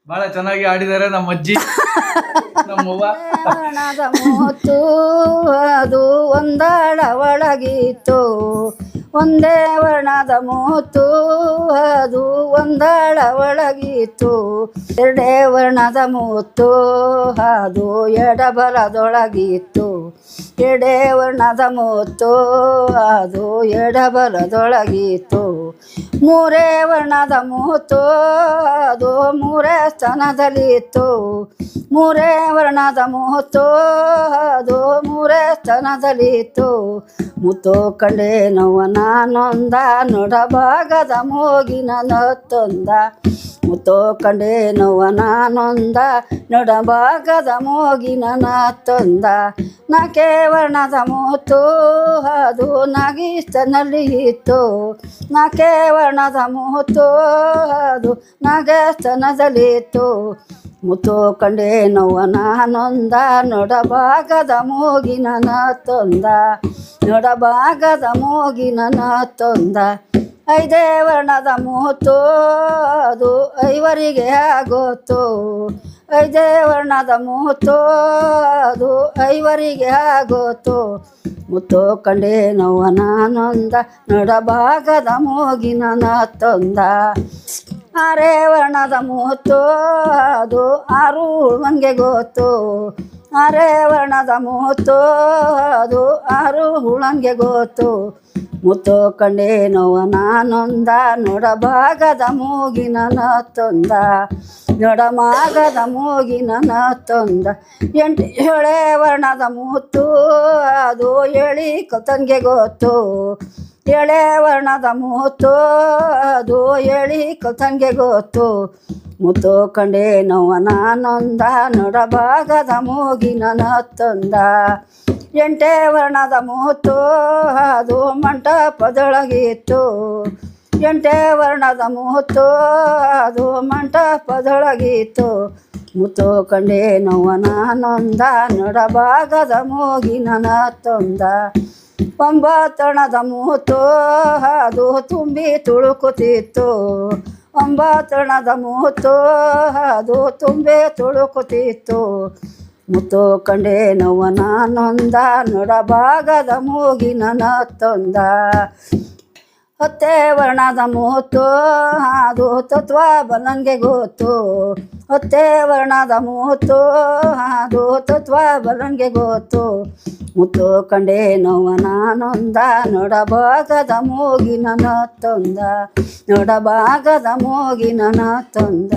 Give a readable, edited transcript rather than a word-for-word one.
ಬಹಳ ಚೆನ್ನಾಗಿ ಆಡಿದ್ದಾರೆ ನಮ್ಮ ಅಜ್ಜಿ ನಮ್ಮವ್ವ. ವರ್ಣದ ಮೂತು ಅದು ಒಂದಳ ಒಳಗಿತ್ತು, ಒಂದೇ ವರ್ಣದ ಮೂತು ಅದು ಒಂದಳ ಒಳಗಿತ್ತು, ಎರಡೇ ವರ್ಣದ ಮೂತು ಅದು ಎಡಬಲದೊಳಗಿತ್ತು, ಎರಡೇ ವರ್ಣದ ಮೂತು ಅದು ಎಡಬಲದೊಳಗಿತ್ತು, ಮೂರೇ ವರ್ಣದ ಮೂತು ಅದು ಮೂರೇ ಸ್ಥಾನದಲ್ಲಿತ್ತು, ಮೂರೇ ವರ್ಣದ ಮೂತು ಅದು ಮೂರೇ ಸ್ಥಾನದಲ್ಲಿತ್ತು, ಮುತ್ತು ಕಂಡೆ ನೋವ ನಾನೊಂದ ನೋಡಭಾಗದ ಮೂಗಿನ ನತ್ತೊಂದ, ಮುತ್ತು ಕಂಡೆ ನೋವ ನಾನೊಂದ ನೋಡಭಾಗದ ಮೂಗಿನ ನತ್ತೊಂದ, ನಾಕೆ ವರ್ಣದ ಮೂತು ಅದು ನಾಗಿಸ್ತನಲ್ಲಿ ಇತ್ತು, ನಾಕೆ ವರ್ಣದ ಮೂತು ಅದು ನಾಗಸ್ತನದಲ್ಲಿತ್ತು, ಮುತ್ತು ಕಂಡೆ ನೋವ ನಾನೊಂದ ನೋಡಭಾಗದ ಮೂಗಿನ ನತ್ತೊಂದ, ನೋಡಭಾಗದ ಮೂಗಿನ ನತ್ತೊಂದ, ಐದೇ ವರ್ಣದ ಮೂತು ಅದು ಐವರಿಗೆ ಆಗೋತು, ಐದೇ ವರ್ಣದ ಮೂತು ಅದು ಐವರಿಗೆ ಆಗೋತು, ಮುತ್ತು ಕಂಡೆ ನೋವ ನಾನೊಂದ ನೋಡಭಾಗದ ಮೂಗಿನ ನತ್ತೊಂದ, ಆರೇ ವರ್ಣದ ಮೂತು ಅದು ಆರು ಹುಳುವನ್ಗೆ ಗೊತ್ತು, ಆರೇ ವರ್ಣದ ಮೂತು ಅದು ಆರು ಹುಳನ್ಗೆ ಗೊತ್ತು, ಮುತ್ತು ಕಂಡೆ ನೋವ ನಾನೊಂದ ನೋಡಭಾಗದ ಮೂಗಿನ ನತ್ತೊಂದ, ನೋಡಭಾಗದ ಮೂಗಿನ ನತ್ತೊಂದ, ಏಳೇ ವರ್ಣದ ಮೂತು ಅದು ಏಳಿ ಕೊತನ್ಗೆ ಗೊತ್ತು, ಏಳೇ ವರ್ಣದ ಮೂತು ಅದು ಏಳಿ ಕೊತನ್ಗೆ ಗೊತ್ತು, ಮುತ್ತು ಕಂಡೆ ನೋವ ನಾನೊಂದ ನೋಡಭಾಗದ ಮೂಗಿನ ನತ್ತೊಂದ, ಎಂಟೇ ವರ್ಣದ ಮೂತು ಅದು ಮಂಟಪದೊಳಗಿತ್ತು, ಎಂಟೇ ವರ್ಣದ ಮೂತು ಅದು ಮಂಟಪದೊಳಗಿತ್ತು, ಮುತ್ತು ಕಂಡೆ ನೋವ ನಾನೊಂದ ನೋಡಭಾಗದ ಮೂಗಿನ ನತ್ತೊಂದ, ಒಂಬತ್ತಣದ ಮೂತು ಅದು ತುಂಬಿ ತುಳುಕುತ್ತಿತ್ತು, ಒಂಬತ್ತಣದ ಮೂತು ಅದು ತುಂಬಿ ತುಳುಕುತ್ತಿತ್ತು, ಮುತ್ತು ಕಂಡೆ ನೋವ ನಾನೊಂದ ನೋಡಭಾಗದ ಮೂಗಿನ ನತ್ತೊಂದ, ಹತ್ತೇ ವರ್ಣದ ಮೂತು ಅದು ತತ್ವ ಬಲನ್ಗೆ ಗೊತ್ತು, ಹತ್ತೇ ವರ್ಣದ ಮೂತು ಅದು ತತ್ವ ಬಲನ್ಗೆ ಗೊತ್ತು, ಮುತ್ತು ಕಂಡೆ ನೋವ ನಾನೊಂದ ನೋಡಭಾಗದ ಮೂಗಿನ ನತ್ತೊಂದ, ನೋಡಭಾಗದ ಮೂಗಿನ ನತ್ತೊಂದ.